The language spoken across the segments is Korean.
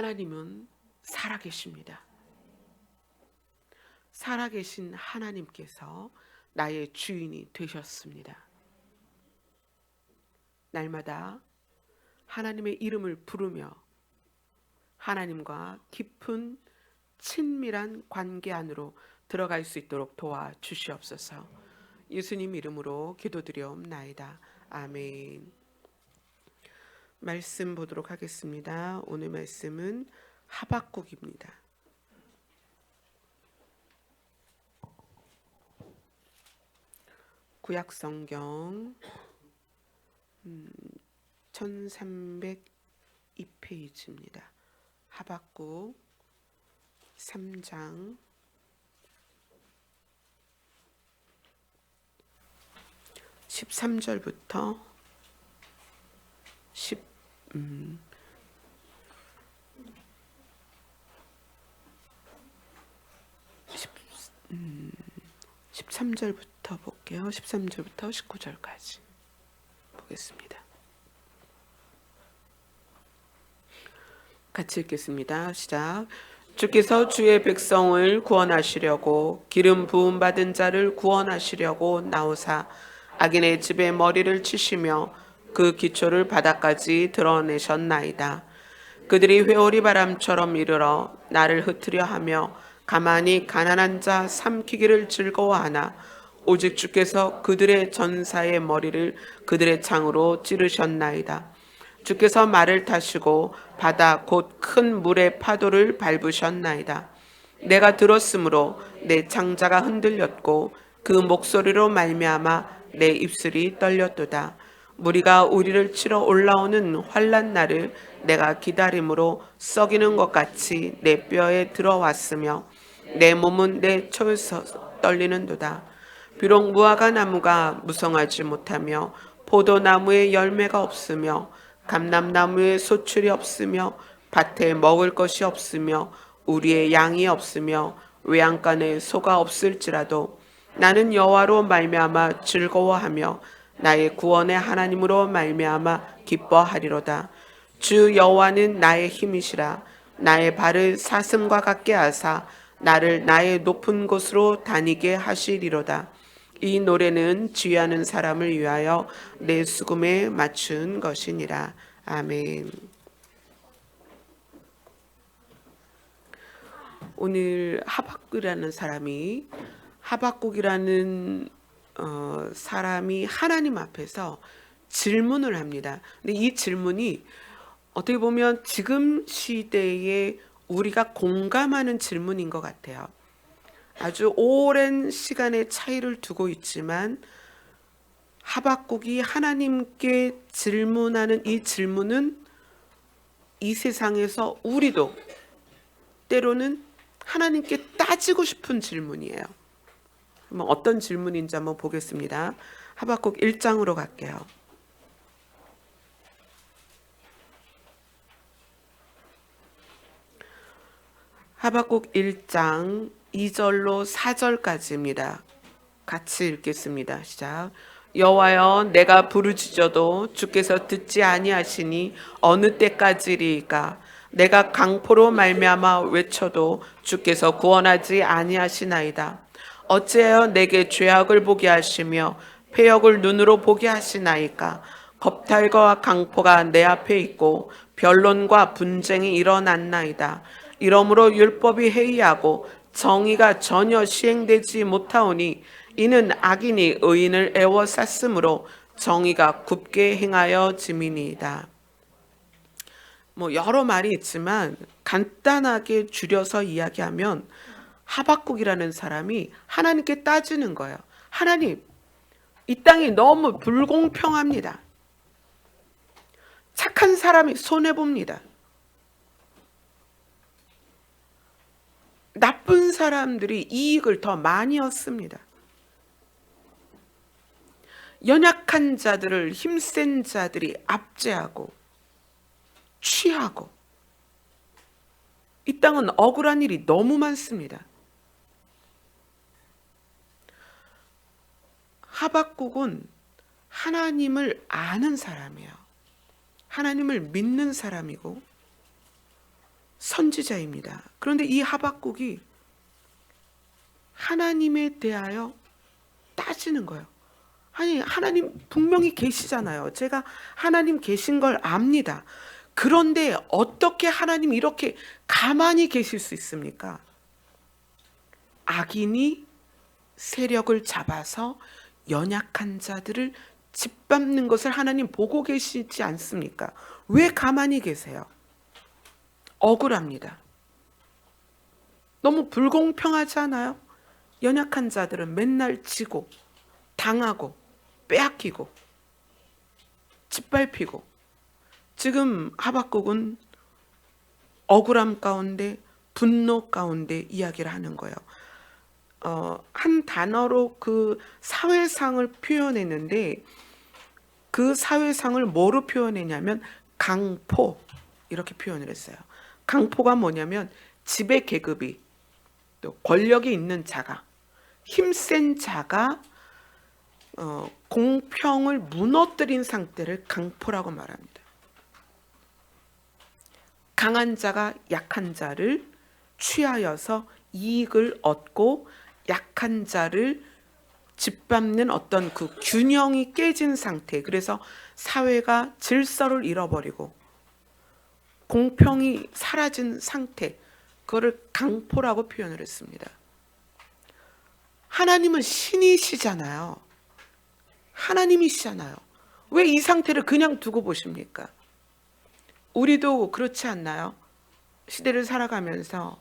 하나님은 살아계십니다. 살아계신 하나님께서 나의 주인이 되셨습니다. 날마다 하나님의 이름을 부르며 하나님과 깊은 친밀한 관계 안으로 들어갈 수 있도록 도와주시옵소서. 예수님 이름으로 기도드리옵나이다. 아멘. 말씀 보도록 하겠습니다. 오늘 말씀은 하박국입니다. 구약성경 1302페이지입니다. 하박국 3장 13절부터 13절부터 볼게요. 13절부터 19절까지 보겠습니다. 같이 읽겠습니다. 시작. 주께서 주의 백성을 구원하시려고 기름 부음 받은 자를 구원하시려고 나오사 악인의 집에 머리를 치시며 그 기초를 바닥까지 드러내셨나이다. 그들이 회오리 바람처럼 이르러 나를 흩으려 하며 가만히 가난한 자 삼키기를 즐거워하나 오직 주께서 그들의 전사의 머리를 그들의 창으로 찌르셨나이다. 주께서 말을 타시고 바다 곧 큰 물의 파도를 밟으셨나이다. 내가 들었으므로 내 창자가 흔들렸고 그 목소리로 말미암아 내 입술이 떨렸도다. 무리가 우리를 치러 올라오는 환난 날을 내가 기다림으로 썩이는 것 같이 내 뼈에 들어왔으며 내 몸은 내 초에서 떨리는도다. 비록 무화과 나무가 무성하지 못하며 포도나무에 열매가 없으며 감람나무에 소출이 없으며 밭에 먹을 것이 없으며 우리의 양이 없으며 외양간에 소가 없을지라도 나는 여호와로 말미암아 즐거워하며 나의 구원의 하나님으로 말미암아 기뻐하리로다. 주 여호와는 나의 힘이시라. 나의 발을 사슴과 같게 하사 나를 나의 높은 곳으로 다니게 하시리로다. 이 노래는 지휘하는 사람을 위하여 내 수금에 맞춘 것이니라. 아멘. 오늘 하박국이라는 사람이 하나님 앞에서 질문을 합니다. 근데 이 질문이 어떻게 보면 지금 시대에 우리가 공감하는 질문인 것 같아요. 아주 오랜 시간의 차이를 두고 있지만 하박국이 하나님께 질문하는 이 질문은 이 세상에서 우리도 때로는 하나님께 따지고 싶은 질문이에요. 어떤 질문인지 한번 보겠습니다. 하박국 1장으로 갈게요. 하박국 1장 2절로 4절까지입니다. 같이 읽겠습니다. 시작. 여호와여, 내가 부르짖어도 주께서 듣지 아니하시니 어느 때까지리이까? 내가 강포로 말미암아 외쳐도 주께서 구원하지 아니하시나이다. 어찌하여 내게 죄악을 보게 하시며 패역을 눈으로 보게 하시나이까? 겁탈과 강포가 내 앞에 있고 변론과 분쟁이 일어났나이다. 이러므로 율법이 해이하고 정의가 전혀 시행되지 못하오니 이는 악인이 의인을 애워쌌으므로 정의가 굽게 행하여 짐이니이다. 여러 말이 있지만 간단하게 줄여서 이야기하면 하박국이라는 사람이 하나님께 따지는 거예요. 하나님, 이 땅이 너무 불공평합니다. 착한 사람이 손해봅니다. 나쁜 사람들이 이익을 더 많이 얻습니다. 연약한 자들을 힘센 자들이 압제하고 취하고 이 땅은 억울한 일이 너무 많습니다. 하박국은 하나님을 아는 사람이에요. 하나님을 믿는 사람이고 선지자입니다. 그런데 이 하박국이 하나님에 대하여 따지는 거예요. 아니, 하나님 분명히 계시잖아요. 제가 하나님 계신 걸 압니다. 그런데 어떻게 하나님 이렇게 가만히 계실 수 있습니까? 악인이 세력을 잡아서 연약한 자들을 짓밟는 것을 하나님 보고 계시지 않습니까? 왜 가만히 계세요? 억울합니다. 너무 불공평하지 않아요? 연약한 자들은 맨날 지고 당하고 빼앗기고 짓밟히고. 지금 하박국은 억울함 가운데 분노 가운데 이야기를 하는 거예요. 한 단어로 그 사회상을 표현했는데 그 사회상을 뭐로 표현했냐면 강포, 이렇게 표현을 했어요. 강포가 뭐냐면 지배 계급이, 또 권력이 있는 자가, 힘센 자가 공평을 무너뜨린 상태를 강포라고 말합니다. 강한 자가 약한 자를 취하여서 이익을 얻고 약한 자를 짓밟는 어떤 그 균형이 깨진 상태. 그래서 사회가 질서를 잃어버리고 공평이 사라진 상태, 그거를 강포라고 표현을 했습니다. 하나님은 신이시잖아요. 하나님이시잖아요. 왜 이 상태를 그냥 두고 보십니까? 우리도 그렇지 않나요? 시대를 살아가면서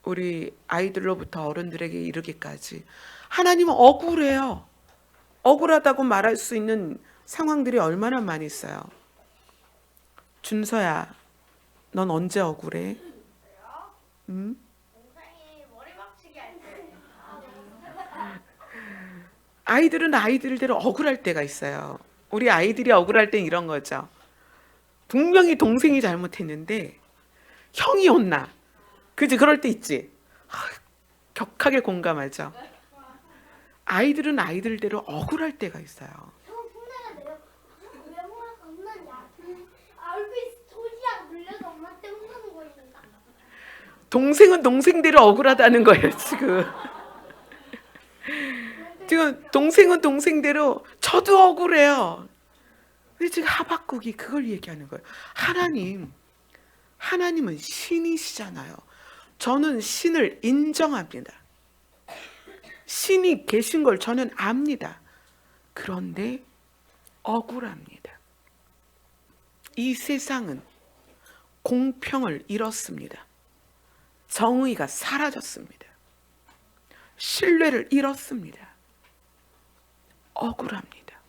우리 아이들로부터 어른들에게 이르기까지 하나님은 억울해요. 억울하다고 말할 수 있는 상황들이 얼마나 많이 있어요. 준서야, 넌 언제 억울해? 응? 아이들은 아이들대로 억울할 때가 있어요. 우리 아이들이 억울할 땐 이런 거죠. 분명히 동생이 잘못했는데 형이 혼나. 그지? 그럴 때 있지. 격하게 공감하죠. 아이들은 아이들대로 억울할 때가 있어요. 동생은 동생대로 억울하다는 거예요, 지금. 지금 동생은 동생대로 저도 억울해요. 근데 지금 하박국이 그걸 얘기하는 거예요. 하나님은 신이시잖아요. 저는 신을 인정합니다. 신이 계신 걸 저는 압니다. 그런데 억울합니다. 이 세상은 공평을 잃었습니다. 정의가 사라졌습니다. 신뢰를 잃었습니다. 억울합니다.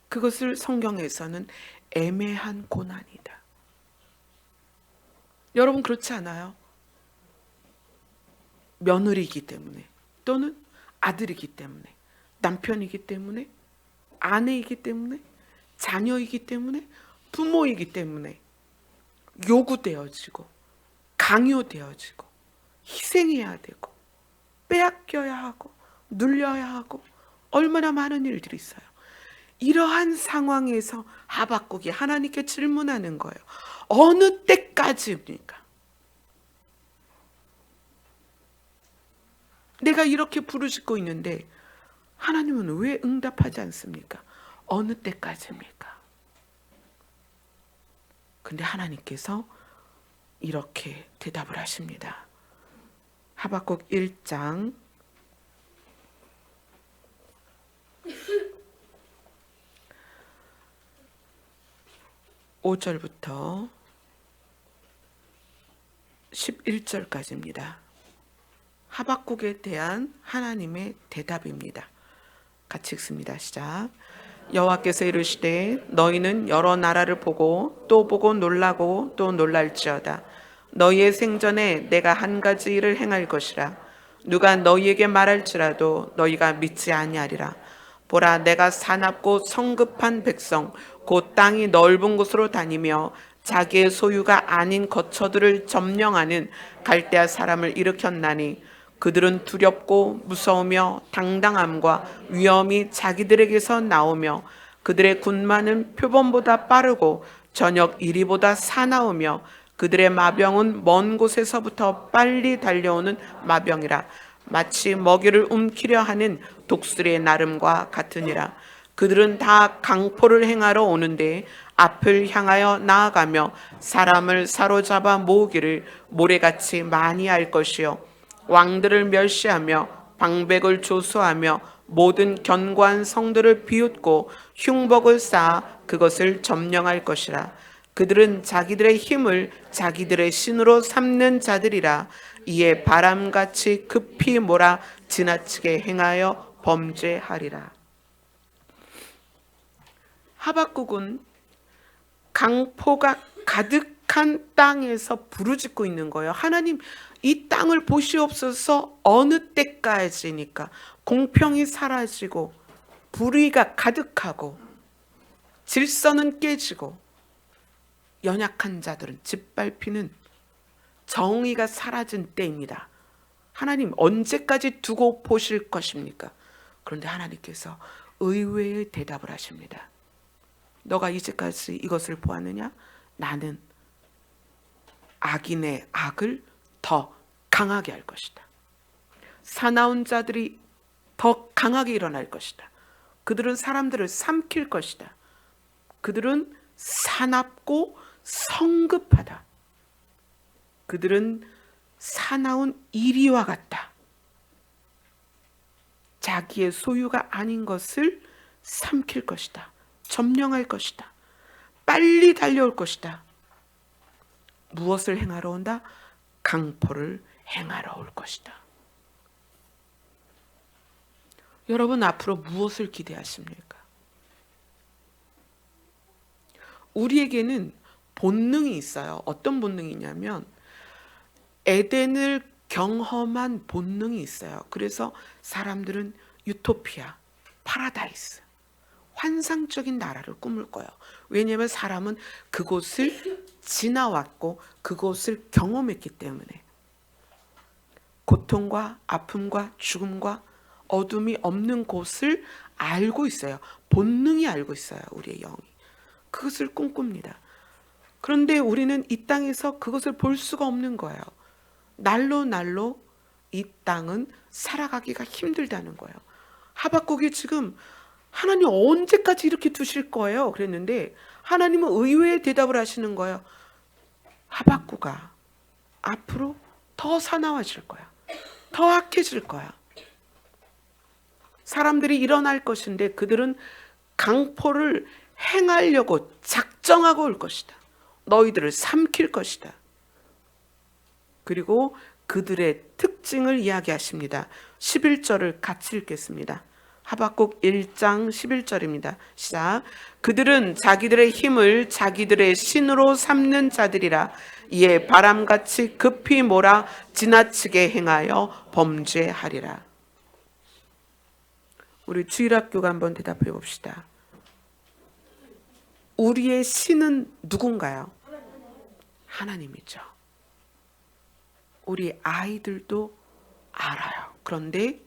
그것을 성경에서는 애매한 고난이다. 여러분 그렇지 않아요? 며느리이기 때문에, 또는 아들이기 때문에, 남편이기 때문에, 아내이기 때문에, 자녀이기 때문에, 부모이기 때문에 요구되어지고 강요되어지고 희생해야 되고 빼앗겨야 하고 눌려야 하고 얼마나 많은 일들이 있어요. 이러한 상황에서 하박국이 하나님께 질문하는 거예요. 어느 때까지입니까? 내가 이렇게 부르짖고 있는데 하나님은 왜 응답하지 않습니까? 어느 때까지입니까? 근데 하나님께서 이렇게 대답을 하십니다. 하박국 1장 5절부터 11절까지입니다. 하박국에 대한 하나님의 대답입니다. 같이 읽습니다. 시작. 여호와께서 이르시되 너희는 여러 나라를 보고 또 보고 놀라고 또 놀랄지어다. 너희의 생전에 내가 한 가지 일을 행할 것이라. 누가 너희에게 말할지라도 너희가 믿지 아니하리라. 보라, 내가 사납고 성급한 백성 곧 땅이 넓은 곳으로 다니며 자기의 소유가 아닌 거처들을 점령하는 갈대아 사람을 일으켰나니 그들은 두렵고 무서우며 당당함과 위엄이 자기들에게서 나오며 그들의 군마는 표범보다 빠르고 저녁 이리보다 사나우며 그들의 마병은 먼 곳에서부터 빨리 달려오는 마병이라. 마치 먹이를 움키려 하는 독수리의 나름과 같으니라. 그들은 다 강포를 행하러 오는데 앞을 향하여 나아가며 사람을 사로잡아 모으기를 모래같이 많이 할 것이요 왕들을 멸시하며 방백을 조소하며 모든 견고한 성들을 비웃고 흉복을 쌓아 그것을 점령할 것이라. 그들은 자기들의 힘을 자기들의 신으로 삼는 자들이라. 이에 바람같이 급히 몰아 지나치게 행하여 범죄하리라. 하박국은 강포가 가득한 땅에서 부르짖고 있는 거예요. 하나님, 이 땅을 보시옵소서. 어느 때까지니까 공평이 사라지고 불의가 가득하고 질서는 깨지고 연약한 자들은 짓밟히는 정의가 사라진 때입니다. 하나님, 언제까지 두고 보실 것입니까? 그런데 하나님께서 의외의 대답을 하십니다. 너가 이제까지 이것을 보았느냐? 나는 악인의 악을 더 강하게 할 것이다. 사나운 자들이 더 강하게 일어날 것이다. 그들은 사람들을 삼킬 것이다. 그들은 사납고 성급하다. 그들은 사나운 이리와 같다. 자기의 소유가 아닌 것을 삼킬 것이다. 점령할 것이다. 빨리 달려올 것이다. 무엇을 행하러 온다? 강포를 행하러 올 것이다. 여러분, 앞으로 무엇을 기대하십니까? 우리에게는 본능이 있어요. 어떤 본능이 있냐면 에덴을 경험한 본능이 있어요. 그래서 사람들은 유토피아, 파라다이스, 환상적인 나라를 꿈을 꿔요. 왜냐하면 사람은 그곳을 지나왔고 그곳을 경험했기 때문에. 고통과 아픔과 죽음과 어둠이 없는 곳을 알고 있어요. 본능이 알고 있어요. 우리의 영이. 그것을 꿈꿉니다. 그런데 우리는 이 땅에서 그것을 볼 수가 없는 거예요. 날로 이 땅은 살아가기가 힘들다는 거예요. 하박국이 지금 하나님 언제까지 이렇게 두실 거예요? 그랬는데 하나님은 의외의 대답을 하시는 거예요. 하박국아, 앞으로 더 사나워질 거야. 더 악해질 거야. 사람들이 일어날 것인데 그들은 강포를 행하려고 작정하고 올 것이다. 너희들을 삼킬 것이다. 그리고 그들의 특징을 이야기하십니다. 11절을 같이 읽겠습니다. 하박국 1장 11절입니다. 시작. 그들은 자기들의 힘을 자기들의 신으로 삼는 자들이라. 이에 바람같이 급히 몰아 지나치게 행하여 범죄하리라. 우리 주일학교가 한번 대답해 봅시다. 우리의 신은 누군가요? 하나님이죠. 우리 아이들도 알아요. 그런데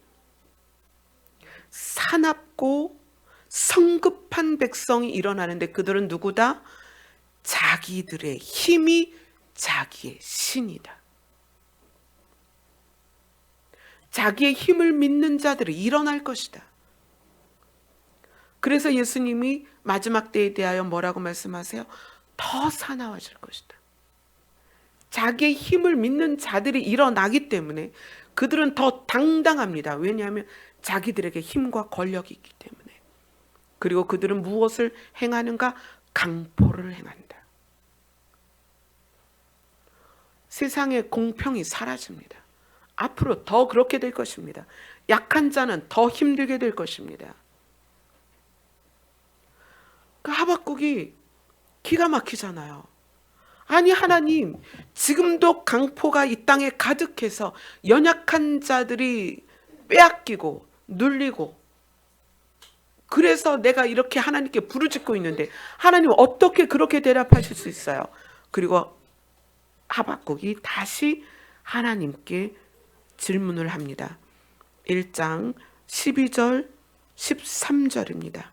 사납고 성급한 백성이 일어나는데 그들은 누구다? 자기들의 힘이 자기의 신이다. 자기의 힘을 믿는 자들이 일어날 것이다. 그래서 예수님이 마지막 때에 대하여 뭐라고 말씀하세요? 더 사나워질 것이다. 자기의 힘을 믿는 자들이 일어나기 때문에 그들은 더 당당합니다. 왜냐하면 자기들에게 힘과 권력이 있기 때문에. 그리고 그들은 무엇을 행하는가? 강포를 행한다. 세상의 공평이 사라집니다. 앞으로 더 그렇게 될 것입니다. 약한 자는 더 힘들게 될 것입니다. 그 하박국이 기가 막히잖아요. 아니 하나님, 지금도 강포가 이 땅에 가득해서 연약한 자들이 빼앗기고 눌리고 그래서 내가 이렇게 하나님께 부르짖고 있는데 하나님 어떻게 그렇게 대답하실 수 있어요? 그리고 하박국이 다시 하나님께 질문을 합니다. 1장 12절 13절입니다.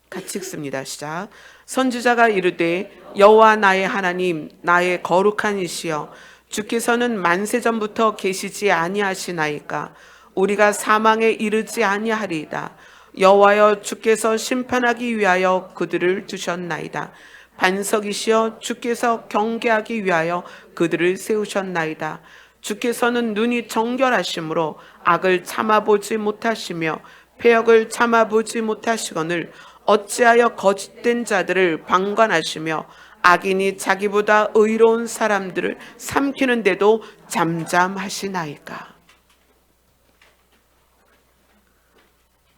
같이 읽습니다. 시작. 선지자가 이르되 여호와 나의 하나님 나의 거룩한 이시여 주께서는 만세 전부터 계시지 아니하시나이까 우리가 사망에 이르지 아니하리이다. 여호와여 주께서 심판하기 위하여 그들을 두셨나이다. 반석이시여 주께서 경계하기 위하여 그들을 세우셨나이다. 주께서는 눈이 정결하심으로 악을 참아보지 못하시며 패역을 참아보지 못하시거늘 어찌하여 거짓된 자들을 방관하시며 악인이 자기보다 의로운 사람들을 삼키는데도 잠잠하시나이까.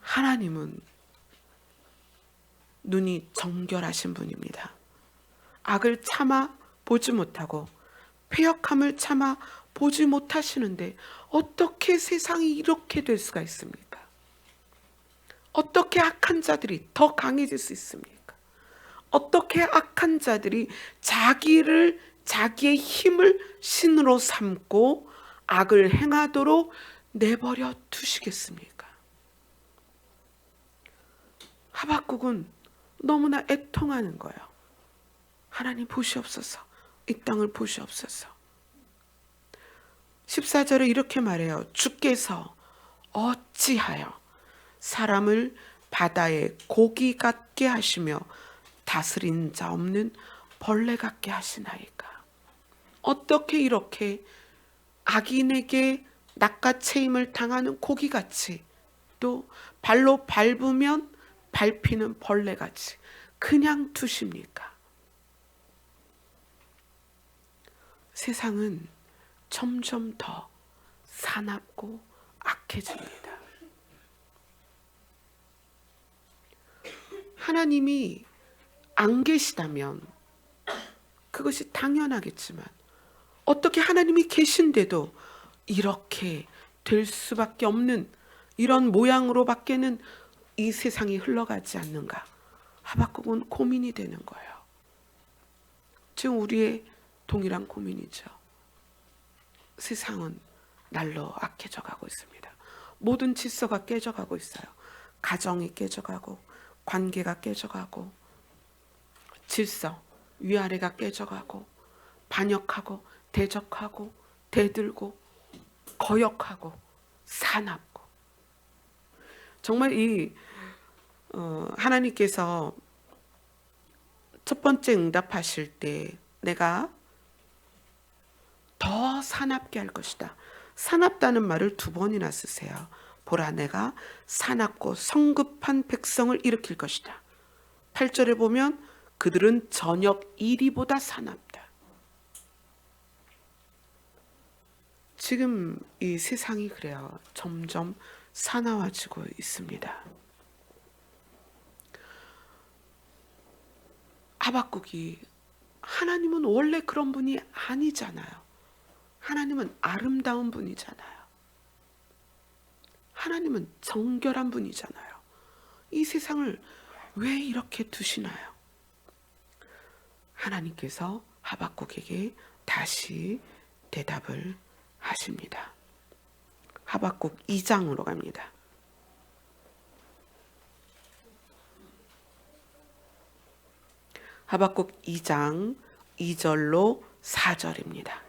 하나님은 눈이 정결하신 분입니다. 악을 참아 보지 못하고 패역함을 참아 보지 못하시는데 어떻게 세상이 이렇게 될 수가 있습니까? 어떻게 악한 자들이 더 강해질 수 있습니까? 어떻게 악한 자들이 자기의 힘을 신으로 삼고 악을 행하도록 내버려 두시겠습니까? 하박국은 너무나 애통하는 거예요. 하나님 보시옵소서. 이 땅을 보시옵소서. 14절에 이렇게 말해요. 주께서 어찌하여 사람을 바다에 고기 같게 하시며 다스린 자 없는 벌레 같게 하시나이까. 어떻게 이렇게 악인에게 낚아채임을 당하는 고기같이 또 발로 밟으면 밟히는 벌레같이 그냥 두십니까? 세상은 점점 더 사납고 악해집니다. 하나님이 안 계시다면 그것이 당연하겠지만 어떻게 하나님이 계신데도 이렇게 될 수밖에 없는 이런 모양으로밖에는 이 세상이 흘러가지 않는가? 하박국은 고민이 되는 거예요. 지금 우리의 동일한 고민이죠. 세상은 날로 악해져 가고 있습니다. 모든 질서가 깨져가고 있어요. 가정이 깨져가고 관계가 깨져가고 질서, 위아래가 깨져가고 반역하고 대적하고 대들고 거역하고 사납고 정말 이 하나님께서 첫 번째 응답하실 때 내가 더 사납게 할 것이다. 사납다는 말을 2번이나 쓰세요. 보라 내가 사납고 성급한 백성을 일으킬 것이다. 8절에 보면 그들은 저녁 이리보다 사납다. 지금 이 세상이 그래요. 점점 사나워지고 있습니다. 하박국이 하나님은 원래 그런 분이 아니잖아요. 하나님은 아름다운 분이잖아요. 하나님은 정결한 분이잖아요. 이 세상을 왜 이렇게 두시나요? 하나님께서 하박국에게 다시 대답을 하십니다. 하박국 2장으로 갑니다. 하박국 2장 2절로 4절입니다.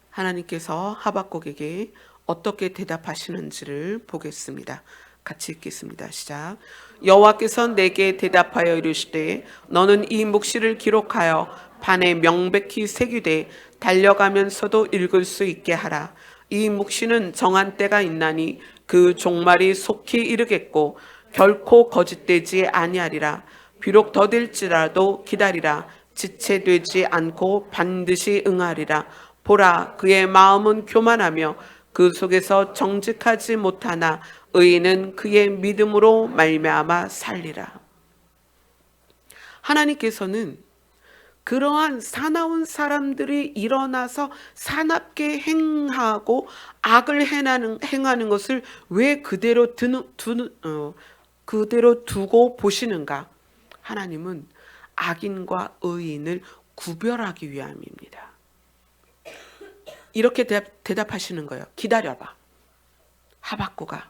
하나님께서 하박국에게 어떻게 대답하시는지를 보겠습니다. 같이 읽겠습니다. 시작. 여호와께서 내게 대답하여 이르시되 너는 이 묵시를 기록하여 판에 명백히 새기되 달려가면서도 읽을 수 있게 하라. 이 묵시는 정한 때가 있나니 그 종말이 속히 이르겠고 결코 거짓되지 아니하리라. 비록 더딜지라도 기다리라. 지체되지 않고 반드시 응하리라. 보라 그의 마음은 교만하며 그 속에서 정직하지 못하나 의인은 그의 믿음으로 말미암아 살리라. 하나님께서는 그러한 사나운 사람들이 일어나서 사납게 행하고 악을 행하는 것을 왜 그대로 두고 보시는가? 하나님은 악인과 의인을 구별하기 위함입니다. 이렇게 대답하시는 거예요. 기다려봐. 하박구가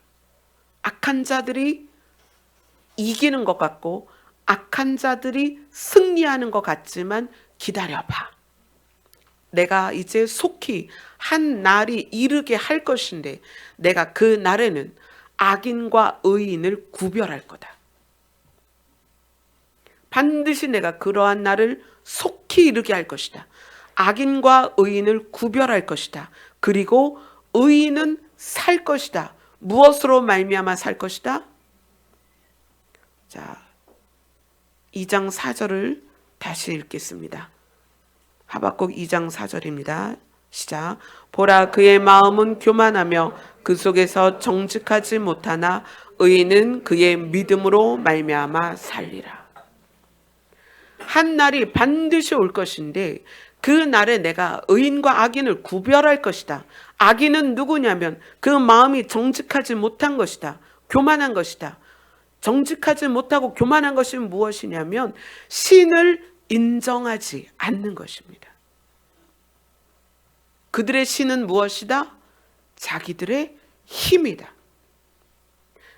악한 자들이 이기는 것 같고 악한 자들이 승리하는 것 같지만 기다려봐. 내가 이제 속히 한 날이 이르게 할 것인데 내가 그 날에는 악인과 의인을 구별할 거다. 반드시 내가 그러한 날을 속히 이르게 할 것이다. 악인과 의인을 구별할 것이다. 그리고 의인은 살 것이다. 무엇으로 말미암아 살 것이다? 자, 2장 4절을 다시 읽겠습니다. 하박국 2장 4절입니다. 시작. 보라, 그의 마음은 교만하며 그 속에서 정직하지 못하나 의인은 그의 믿음으로 말미암아 살리라. 한 날이 반드시 올 것인데 그 날에 내가 의인과 악인을 구별할 것이다. 악인은 누구냐면 그 마음이 정직하지 못한 것이다. 교만한 것이다. 정직하지 못하고 교만한 것이 무엇이냐면 신을 인정하지 않는 것입니다. 그들의 신은 무엇이다? 자기들의 힘이다.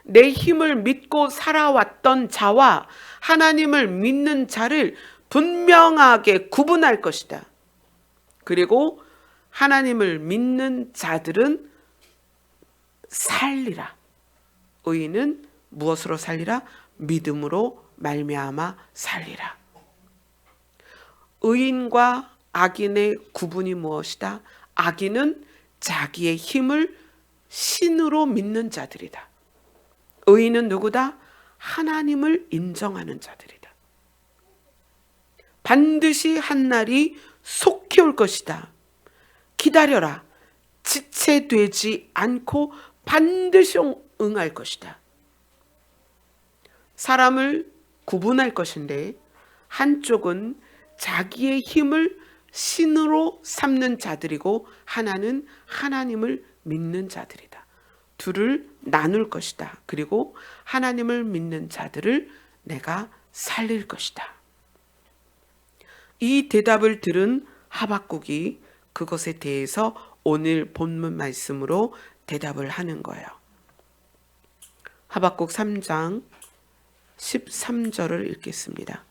내 힘을 믿고 살아왔던 자와 하나님을 믿는 자를 분명하게 구분할 것이다. 그리고 하나님을 믿는 자들은 살리라. 의인은 무엇으로 살리라? 믿음으로 말미암아 살리라. 의인과 악인의 구분이 무엇이다? 악인은 자기의 힘을 신으로 믿는 자들이다. 의인은 누구다? 하나님을 인정하는 자들이다. 반드시 한 날이 속히 올 것이다. 기다려라. 지체되지 않고 반드시 응할 것이다. 사람을 구분할 것인데 한쪽은 자기의 힘을 신으로 삼는 자들이고 하나는 하나님을 믿는 자들이다. 둘을 나눌 것이다. 그리고 하나님을 믿는 자들을 내가 살릴 것이다. 이 대답을 들은 하박국이 그것에 대해서 오늘 본문 말씀으로 대답을 하는 거예요. 하박국 3장 13절을 읽겠습니다.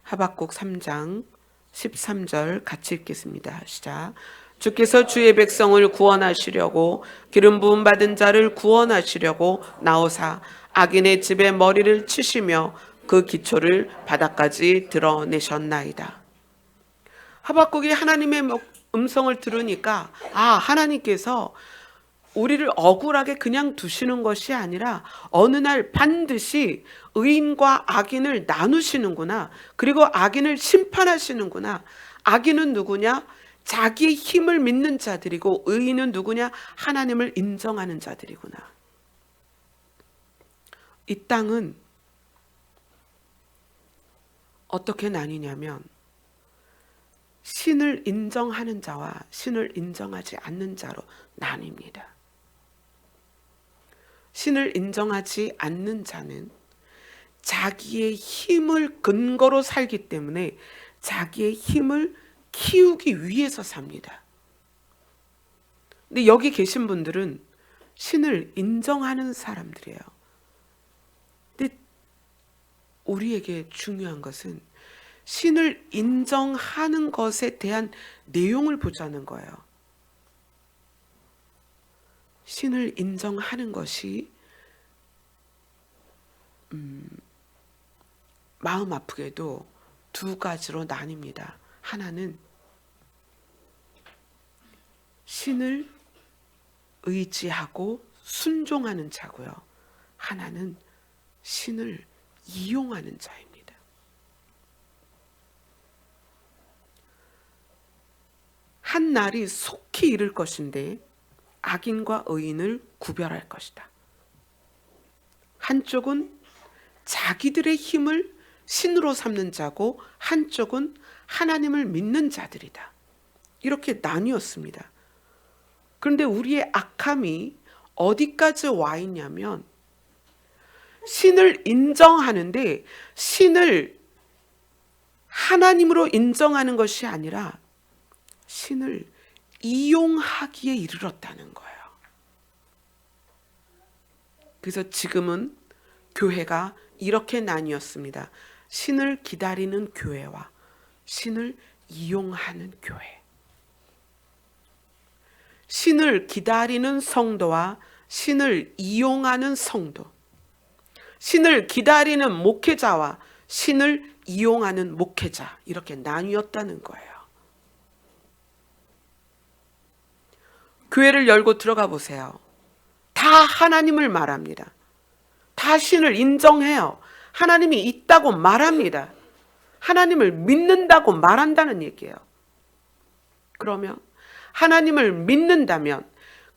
하박국 3장 13절 같이 읽겠습니다. 시작. 주께서 주의 백성을 구원하시려고 기름 부음 받은 자를 구원하시려고 나오사 악인의 집에 머리를 치시며 그 기초를 바닥까지 드러내셨나이다. 하박국이 하나님의 음성을 들으니까 하나님께서 우리를 억울하게 그냥 두시는 것이 아니라 어느 날 반드시 의인과 악인을 나누시는구나. 그리고 악인을 심판하시는구나. 악인은 누구냐? 자기의 힘을 믿는 자들이고 의인은 누구냐? 하나님을 인정하는 자들이구나. 이 땅은 어떻게 나뉘냐면 신을 인정하는 자와 신을 인정하지 않는 자로 나뉩니다. 신을 인정하지 않는 자는 자기의 힘을 근거로 살기 때문에 자기의 힘을 키우기 위해서 삽니다. 근데 여기 계신 분들은 신을 인정하는 사람들이에요. 근데 우리에게 중요한 것은 신을 인정하는 것에 대한 내용을 보자는 거예요. 신을 인정하는 것이 마음 아프게도 두 가지로 나뉩니다. 하나는 신을 의지하고 순종하는 자고요. 하나는 신을 이용하는 자입니다. 한 날이 속히 이를 것인데 악인과 의인을 구별할 것이다. 한쪽은 자기들의 힘을 신으로 삼는 자고 한쪽은 하나님을 믿는 자들이다. 이렇게 나뉘었습니다. 그런데 우리의 악함이 어디까지 와 있냐면 신을 인정하는데 신을 하나님으로 인정하는 것이 아니라 신을 이용하기에 이르렀다는 거예요. 그래서 지금은 교회가 이렇게 나뉘었습니다. 신을 기다리는 교회와 신을 이용하는 교회. 신을 기다리는 성도와 신을 이용하는 성도. 신을 기다리는 목회자와 신을 이용하는 목회자. 이렇게 나뉘었다는 거예요. 교회를 열고 들어가 보세요. 다 하나님을 말합니다. 다 신을 인정해요. 하나님이 있다고 말합니다. 하나님을 믿는다고 말한다는 얘기예요. 그러면 하나님을 믿는다면,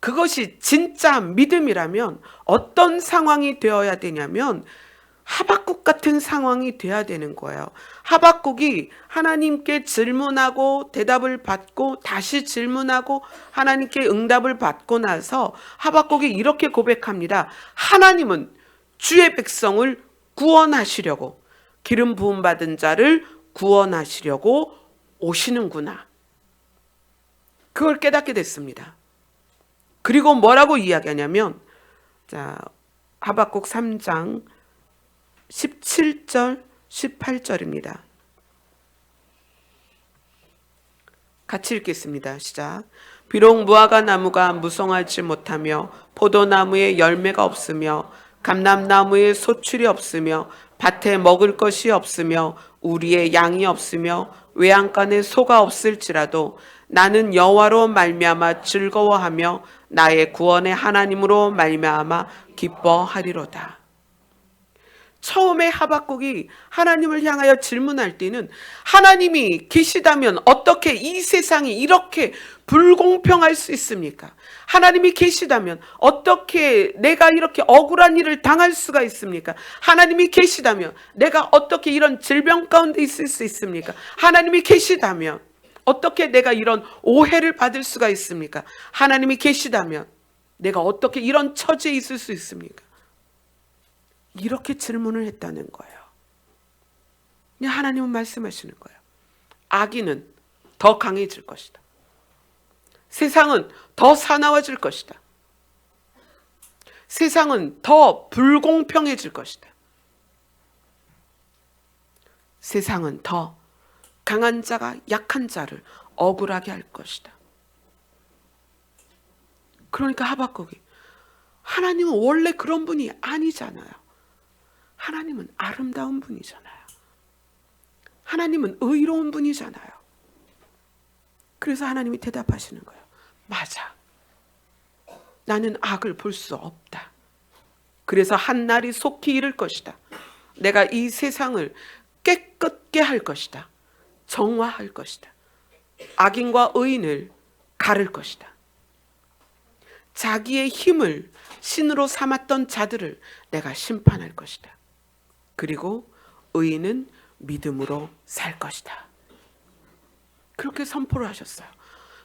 그것이 진짜 믿음이라면 어떤 상황이 되어야 되냐면 하박국 같은 상황이 돼야 되는 거예요. 하박국이 하나님께 질문하고 대답을 받고 다시 질문하고 하나님께 응답을 받고 나서 하박국이 이렇게 고백합니다. 하나님은 주의 백성을 구원하시려고, 기름 부음 받은 자를 구원하시려고 오시는구나. 그걸 깨닫게 됐습니다. 그리고 뭐라고 이야기하냐면, 하박국 3장 17절 18절입니다. 같이 읽겠습니다. 시작. 비록 무화과 나무가 무성하지 못하며 포도나무에 열매가 없으며 감람나무에 소출이 없으며 밭에 먹을 것이 없으며 우리의 양이 없으며 외양간에 소가 없을지라도 나는 여호와로 말미암아 즐거워하며 나의 구원의 하나님으로 말미암아 기뻐하리로다. 처음에 하박국이 하나님을 향하여 질문할 때는 하나님이 계시다면 어떻게 이 세상이 이렇게 불공평할 수 있습니까? 하나님이 계시다면 어떻게 내가 이렇게 억울한 일을 당할 수가 있습니까? 하나님이 계시다면 내가 어떻게 이런 질병 가운데 있을 수 있습니까? 하나님이 계시다면 어떻게 내가 이런 오해를 받을 수가 있습니까? 하나님이 계시다면 내가 어떻게 이런 처지에 있을 수 있습니까? 이렇게 질문을 했다는 거예요. 그냥 하나님은 말씀하시는 거예요. 악인은 더 강해질 것이다. 세상은 더 사나워질 것이다. 세상은 더 불공평해질 것이다. 세상은 더 강한 자가 약한 자를 억울하게 할 것이다. 그러니까 하박국이, 하나님은 원래 그런 분이 아니잖아요. 하나님은 아름다운 분이잖아요. 하나님은 의로운 분이잖아요. 그래서 하나님이 대답하시는 거예요. 맞아. 나는 악을 볼 수 없다. 그래서 한 날이 속히 이를 것이다. 내가 이 세상을 깨끗게 할 것이다. 정화할 것이다. 악인과 의인을 가를 것이다. 자기의 힘을 신으로 삼았던 자들을 내가 심판할 것이다. 그리고 의인은 믿음으로 살 것이다. 그렇게 선포를 하셨어요.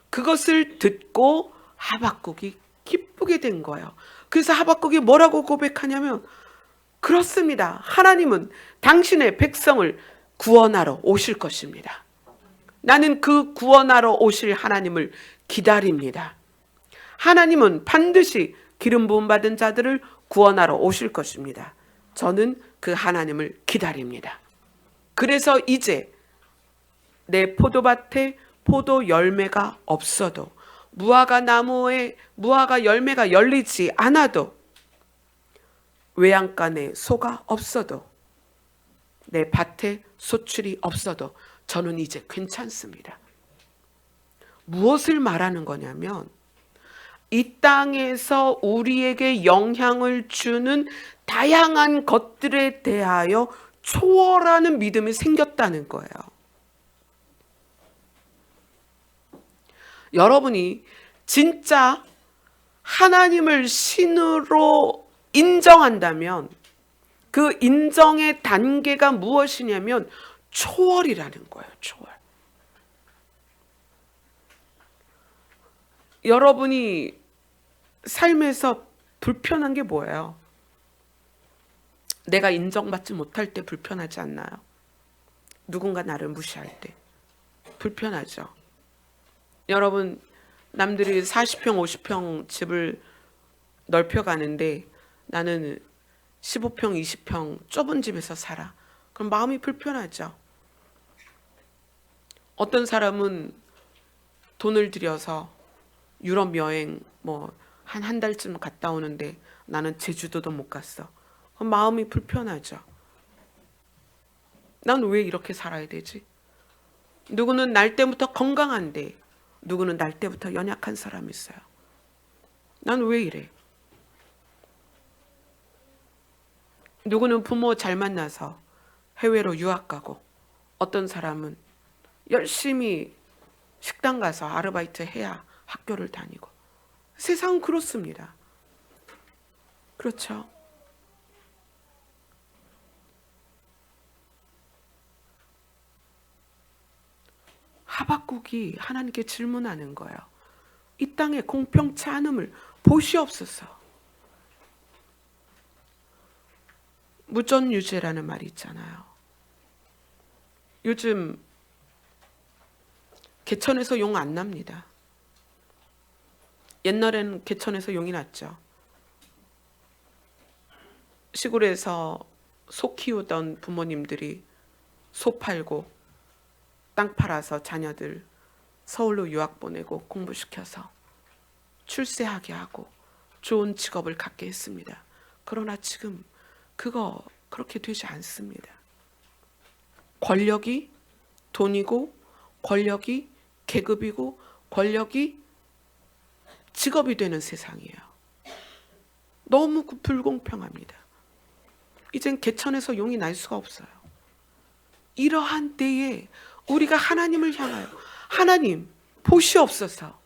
그것을 듣고 하박국이 기쁘게 된 거예요. 그래서 하박국이 뭐라고 고백하냐면, 그렇습니다. 하나님은 당신의 백성을 구원하러 오실 것입니다. 나는 그 구원하러 오실 하나님을 기다립니다. 하나님은 반드시 기름 부음 받은 자들을 구원하러 오실 것입니다. 저는 그 하나님을 기다립니다. 그래서 이제 내 포도밭에 포도 열매가 없어도, 무화과 나무에 무화과 열매가 열리지 않아도, 외양간에 소가 없어도, 내 밭에 소출이 없어도 저는 이제 괜찮습니다. 무엇을 말하는 거냐면, 이 땅에서 우리에게 영향을 주는 다양한 것들에 대하여 초월하는 믿음이 생겼다는 거예요. 여러분이 진짜 하나님을 신으로 인정한다면 그 인정의 단계가 무엇이냐면 초월이라는 거예요. 초월. 여러분이 삶에서 불편한 게 뭐예요? 내가 인정받지 못할 때 불편하지 않나요? 누군가 나를 무시할 때 불편하죠. 여러분, 남들이 40평, 50평 집을 넓혀가는데 나는 15평, 20평 좁은 집에서 살아. 그럼 마음이 불편하죠. 어떤 사람은 돈을 들여서 유럽 여행 한 달쯤 갔다 오는데 나는 제주도도 못 갔어. 그럼 마음이 불편하죠. 난 왜 이렇게 살아야 되지? 누구는 날 때부터 건강한데 누구는 날 때부터 연약한 사람이 있어요. 난 왜 이래? 누구는 부모 잘 만나서 해외로 유학 가고 어떤 사람은 열심히 식당 가서 아르바이트 해야 학교를 다니고 세상은 그렇습니다. 그렇죠? 하박국이 하나님께 질문하는 거예요. 이 땅의 공평치 않음을 보시옵소서. 무전유죄라는 말이 있잖아요. 요즘 개천에서 용 안 납니다. 옛날에는 개천에서 용이 났죠. 시골에서 소 키우던 부모님들이 소 팔고 땅 팔아서 자녀들 서울로 유학 보내고 공부시켜서 출세하게 하고 좋은 직업을 갖게 했습니다. 그러나 지금 그거 그렇게 되지 않습니다. 권력이 돈이고 권력이 계급이고 권력이 직업이 되는 세상이에요. 너무 불공평합니다. 이젠 개천에서 용이 날 수가 없어요. 이러한 때에 우리가 하나님을 향하여 하나님 보시옵소서.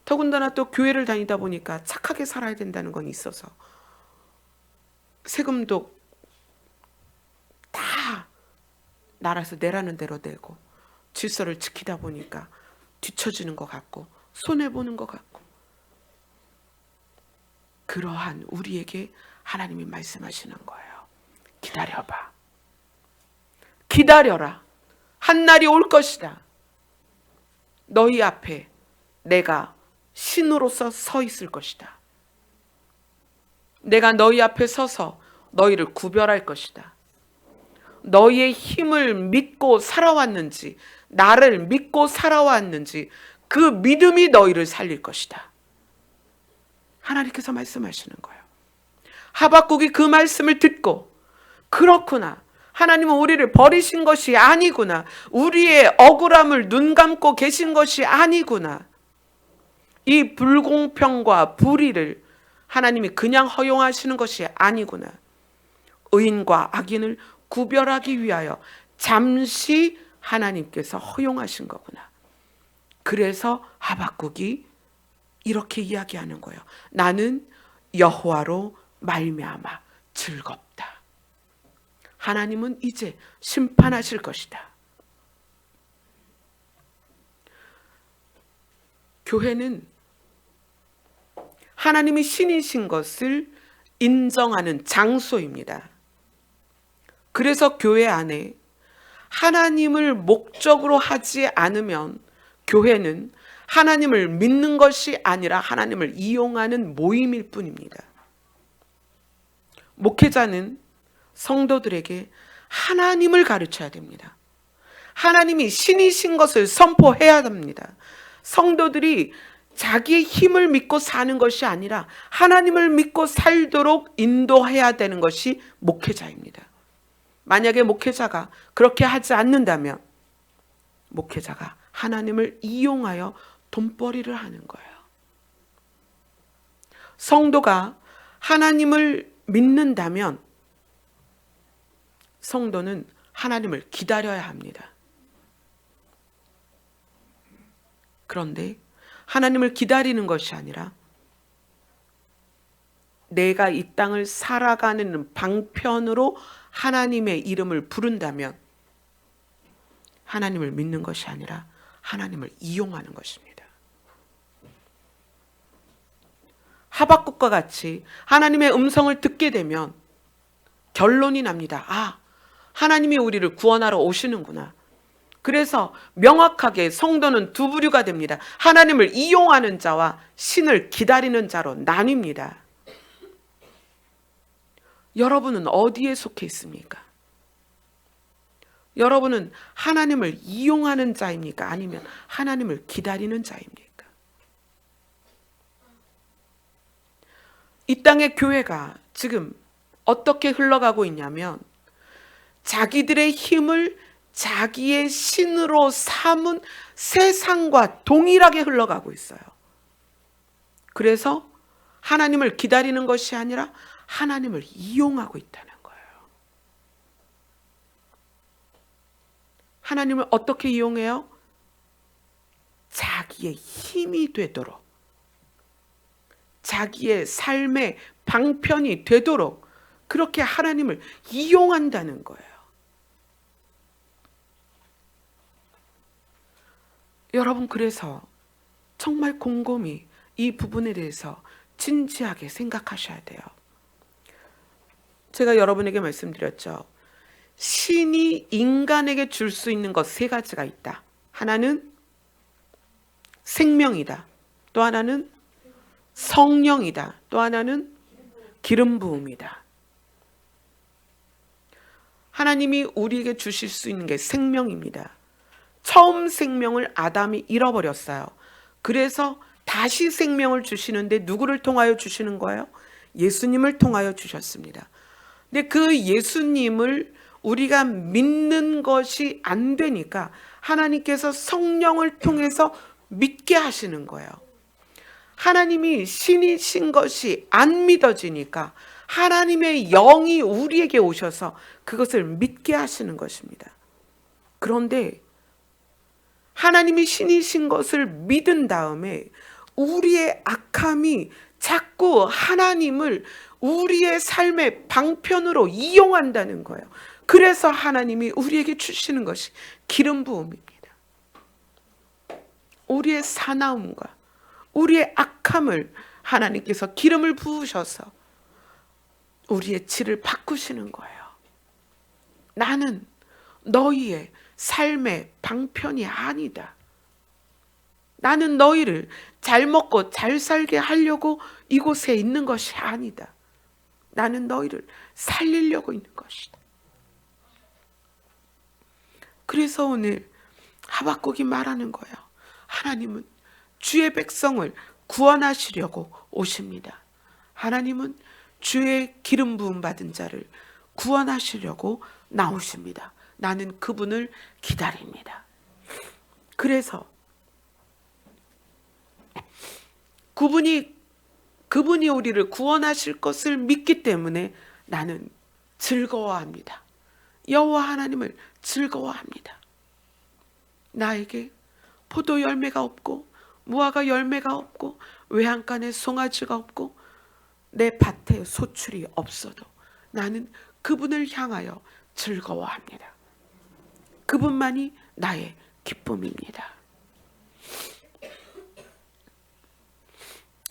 더군다나 또 교회를 다니다 보니까 착하게 살아야 된다는 건 있어서 세금도 다 나라에서 내라는 대로 내고 질서를 지키다 보니까 뒤처지는 것 같고 손해보는 것 같고, 그러한 우리에게 하나님이 말씀하시는 거예요. 기다려봐. 기다려라. 한 날이 올 것이다. 너희 앞에 내가 신으로서 서 있을 것이다. 내가 너희 앞에 서서 너희를 구별할 것이다. 너희의 힘을 믿고 살아왔는지, 나를 믿고 살아왔는지 그 믿음이 너희를 살릴 것이다. 하나님께서 말씀하시는 거예요. 하박국이 그 말씀을 듣고, 그렇구나, 하나님은 우리를 버리신 것이 아니구나, 우리의 억울함을 눈 감고 계신 것이 아니구나, 이 불공평과 불의를 하나님이 그냥 허용하시는 것이 아니구나, 의인과 악인을 구별하기 위하여 잠시 하나님께서 허용하신 거구나. 그래서 하박국이 이렇게 이야기하는 거예요. 나는 여호와로 말미암아 즐겁다. 하나님은 이제 심판하실 것이다. 교회는 하나님이 신이신 것을 인정하는 장소입니다. 그래서 교회 안에 하나님을 목적으로 하지 않으면 교회는 하나님을 믿는 것이 아니라 하나님을 이용하는 모임일 뿐입니다. 목회자는 성도들에게 하나님을 가르쳐야 됩니다. 하나님이 신이신 것을 선포해야 합니다. 성도들이 자기의 힘을 믿고 사는 것이 아니라 하나님을 믿고 살도록 인도해야 되는 것이 목회자입니다. 만약에 목회자가 그렇게 하지 않는다면 목회자가 하나님을 이용하여 돈벌이를 하는 거예요. 성도가 하나님을 믿는다면 성도는 하나님을 기다려야 합니다. 그런데 하나님을 기다리는 것이 아니라 내가 이 땅을 살아가는 방편으로 하나님의 이름을 부른다면 하나님을 믿는 것이 아니라 하나님을 이용하는 것입니다. 하박국과 같이 하나님의 음성을 듣게 되면 결론이 납니다. 아, 하나님이 우리를 구원하러 오시는구나. 그래서 명확하게 성도는 두 부류가 됩니다. 하나님을 이용하는 자와 신을 기다리는 자로 나뉩니다. 여러분은 어디에 속해 있습니까? 여러분은 하나님을 이용하는 자입니까? 아니면 하나님을 기다리는 자입니까? 이 땅의 교회가 지금 어떻게 흘러가고 있냐면 자기들의 힘을 자기의 신으로 삼은 세상과 동일하게 흘러가고 있어요. 그래서 하나님을 기다리는 것이 아니라 하나님을 이용하고 있다는 거예요. 하나님을 어떻게 이용해요? 자기의 힘이 되도록, 자기의 삶의 방편이 되도록 그렇게 하나님을 이용한다는 거예요. 여러분, 그래서 정말 곰곰이 이 부분에 대해서 진지하게 생각하셔야 돼요. 제가 여러분에게 말씀드렸죠. 신이 인간에게 줄 수 있는 것 세 가지가 있다. 하나는 생명이다. 또 하나는 성령이다. 또 하나는 기름 부음이다. 하나님이 우리에게 주실 수 있는 게 생명입니다. 처음 생명을 아담이 잃어버렸어요. 그래서 다시 생명을 주시는데 누구를 통하여 주시는 거예요? 예수님을 통하여 주셨습니다. 근데 그 예수님을 우리가 믿는 것이 안 되니까 하나님께서 성령을 통해서 믿게 하시는 거예요. 하나님이 신이신 것이 안 믿어지니까 하나님의 영이 우리에게 오셔서 그것을 믿게 하시는 것입니다. 그런데 하나님이 신이신 것을 믿은 다음에 우리의 악함이 자꾸 하나님을 우리의 삶의 방편으로 이용한다는 거예요. 그래서 하나님이 우리에게 주시는 것이 기름 부음입니다. 우리의 사나움과 우리의 악함을 하나님께서 기름을 부으셔서 우리의 질을 바꾸시는 거예요. 나는 너희의 삶의 방편이 아니다. 나는 너희를 잘 먹고 잘 살게 하려고 이곳에 있는 것이 아니다. 나는 너희를 살리려고 있는 것이다. 그래서 오늘 하박국이 말하는 거예요. 하나님은 주의 백성을 구원하시려고 오십니다. 하나님은 주의 기름 부음 받은 자를 구원하시려고 나오십니다. 나는 그분을 기다립니다. 그래서 그분이 우리를 구원하실 것을 믿기 때문에 나는 즐거워합니다. 여호와 하나님을 즐거워합니다. 나에게 포도 열매가 없고 무화과 열매가 없고 외양간에 송아지가 없고 내 밭에 소출이 없어도 나는 그분을 향하여 즐거워합니다. 그분만이 나의 기쁨입니다.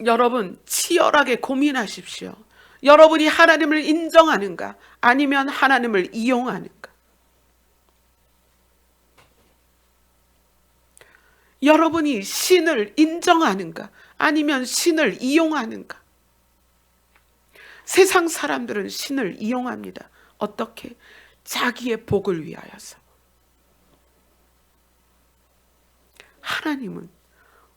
여러분, 치열하게 고민하십시오. 여러분이 하나님을 인정하는가? 아니면 하나님을 이용하는가? 여러분이 신을 인정하는가? 아니면 신을 이용하는가? 세상 사람들은 신을 이용합니다. 어떻게? 자기의 복을 위하여서. 하나님은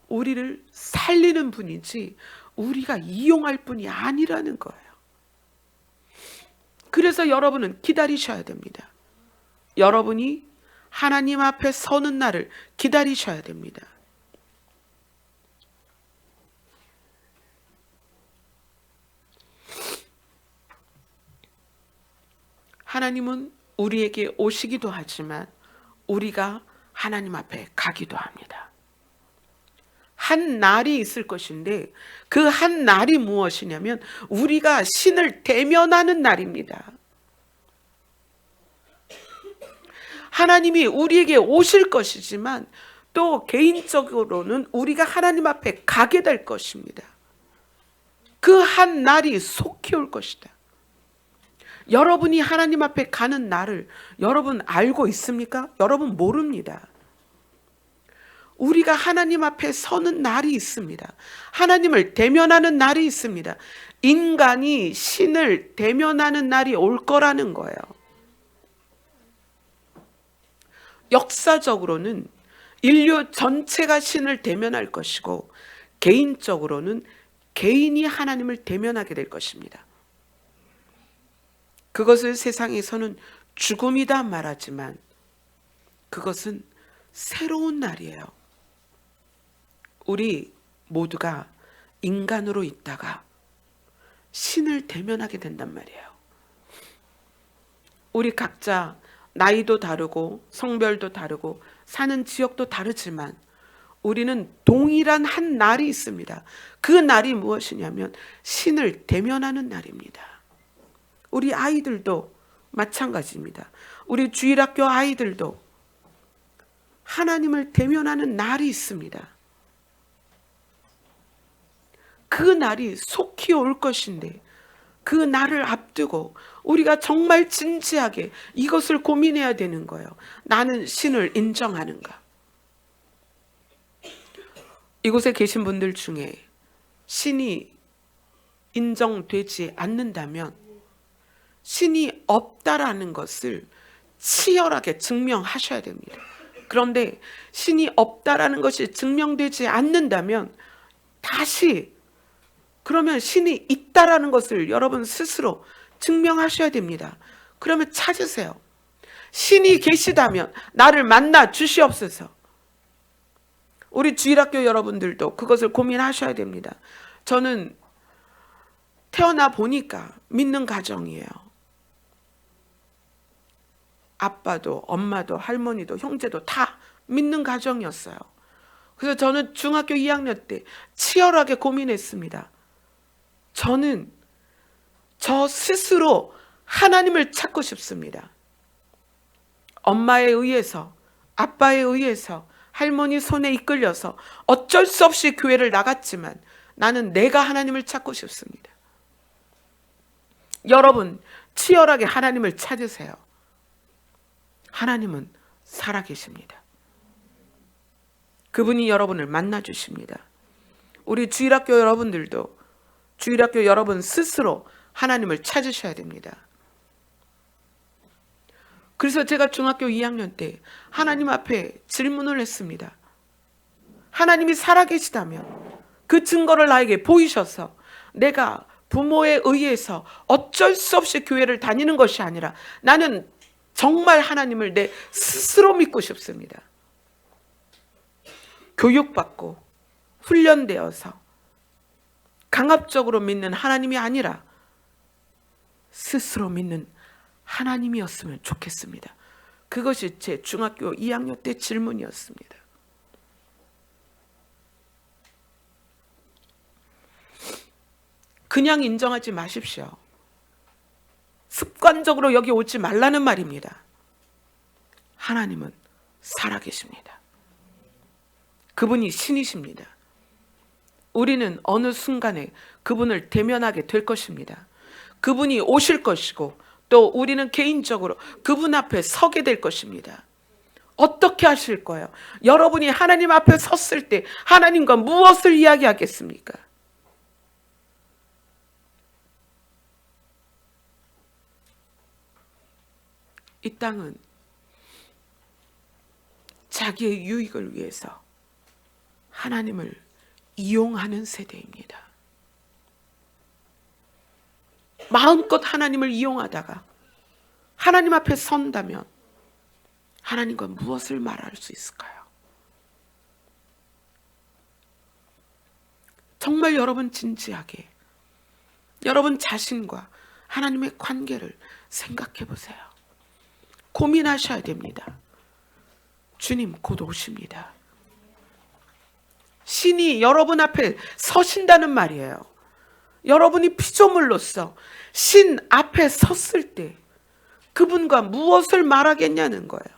우리를 살리는 분이지 우리가 이용할 분이 아니라는 거예요. 그래서 여러분은 기다리셔야 됩니다. 여러분이 하나님 앞에 서는 날을 기다리셔야 됩니다. 하나님은 우리에게 오시기도 하지만 우리가 하나님 앞에 가기도 합니다. 한 날이 있을 것인데 그 한 날이 무엇이냐면 우리가 신을 대면하는 날입니다. 하나님이 우리에게 오실 것이지만 또 개인적으로는 우리가 하나님 앞에 가게 될 것입니다. 그 한 날이 속히 올 것이다. 여러분이 하나님 앞에 가는 날을 여러분 알고 있습니까? 여러분 모릅니다. 우리가 하나님 앞에 서는 날이 있습니다. 하나님을 대면하는 날이 있습니다. 인간이 신을 대면하는 날이 올 거라는 거예요. 역사적으로는 인류 전체가 신을 대면할 것이고, 개인적으로는 개인이 하나님을 대면하게 될 것입니다. 그것을 세상에서는 죽음이다 말하지만 그것은 새로운 날이에요. 우리 모두가 인간으로 있다가 신을 대면하게 된단 말이에요. 우리 각자 나이도 다르고 성별도 다르고 사는 지역도 다르지만 우리는 동일한 한 날이 있습니다. 그 날이 무엇이냐면 신을 대면하는 날입니다. 우리 아이들도 마찬가지입니다. 우리 주일학교 아이들도 하나님을 대면하는 날이 있습니다. 그 날이 속히 올 것인데, 그 날을 앞두고 우리가 정말 진지하게 이것을 고민해야 되는 거예요. 나는 신을 인정하는가? 이곳에 계신 분들 중에 신이 인정되지 않는다면 신이 없다라는 것을 치열하게 증명하셔야 됩니다. 그런데 신이 없다라는 것이 증명되지 않는다면 다시 그러면 신이 있다라는 것을 여러분 스스로 증명하셔야 됩니다. 그러면 찾으세요. 신이 계시다면 나를 만나 주시옵소서. 우리 주일학교 여러분들도 그것을 고민하셔야 됩니다. 저는 태어나 보니까 믿는 가정이에요. 아빠도 엄마도 할머니도 형제도 다 믿는 가정이었어요. 그래서 저는 중학교 2학년 때 치열하게 고민했습니다. 저는 저 스스로 하나님을 찾고 싶습니다. 엄마에 의해서, 아빠에 의해서, 할머니 손에 이끌려서 어쩔 수 없이 교회를 나갔지만 나는 내가 하나님을 찾고 싶습니다. 여러분, 치열하게 하나님을 찾으세요. 하나님은 살아계십니다. 그분이 여러분을 만나주십니다. 우리 주일학교 여러분들도 주일학교 여러분 스스로 하나님을 찾으셔야 됩니다. 그래서 제가 중학교 2학년 때 하나님 앞에 질문을 했습니다. 하나님이 살아계시다면 그 증거를 나에게 보이셔서 내가 부모에 의해서 어쩔 수 없이 교회를 다니는 것이 아니라 나는 정말 하나님을 내 스스로 믿고 싶습니다. 교육받고 훈련되어서 강압적으로 믿는 하나님이 아니라 스스로 믿는 하나님이었으면 좋겠습니다. 그것이 제 중학교 2학년 때 질문이었습니다. 그냥 인정하지 마십시오. 습관적으로 여기 오지 말라는 말입니다. 하나님은 살아계십니다. 그분이 신이십니다. 우리는 어느 순간에 그분을 대면하게 될 것입니다. 그분이 오실 것이고 또 우리는 개인적으로 그분 앞에 서게 될 것입니다. 어떻게 하실 거예요? 여러분이 하나님 앞에 섰을 때 하나님과 무엇을 이야기하겠습니까? 이 땅은 자기의 유익을 위해서 하나님을 이용하는 세대입니다. 마음껏 하나님을 이용하다가 하나님 앞에 선다면 하나님과 무엇을 말할 수 있을까요? 정말 여러분 진지하게 여러분 자신과 하나님의 관계를 생각해 보세요. 고민하셔야 됩니다. 주님 곧 오십니다. 신이 여러분 앞에 서신다는 말이에요. 여러분이 피조물로서 신 앞에 섰을 때 그분과 무엇을 말하겠냐는 거예요.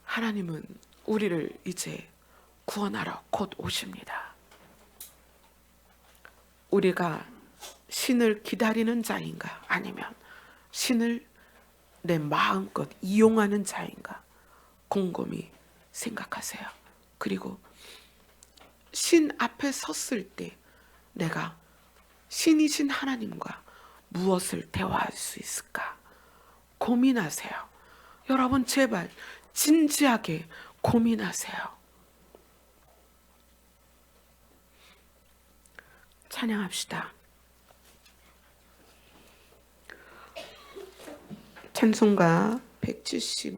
하나님은 우리를 이제 구원하러 곧 오십니다. 우리가 신을 기다리는 자인가, 아니면 신을 내 마음껏 이용하는 자인가 곰곰이 생각하세요. 그리고 신 앞에 섰을 때 내가 신이신 하나님과 무엇을 대화할 수 있을까 고민하세요. 여러분 제발 진지하게 고민하세요. 찬양합시다. 찬송가 170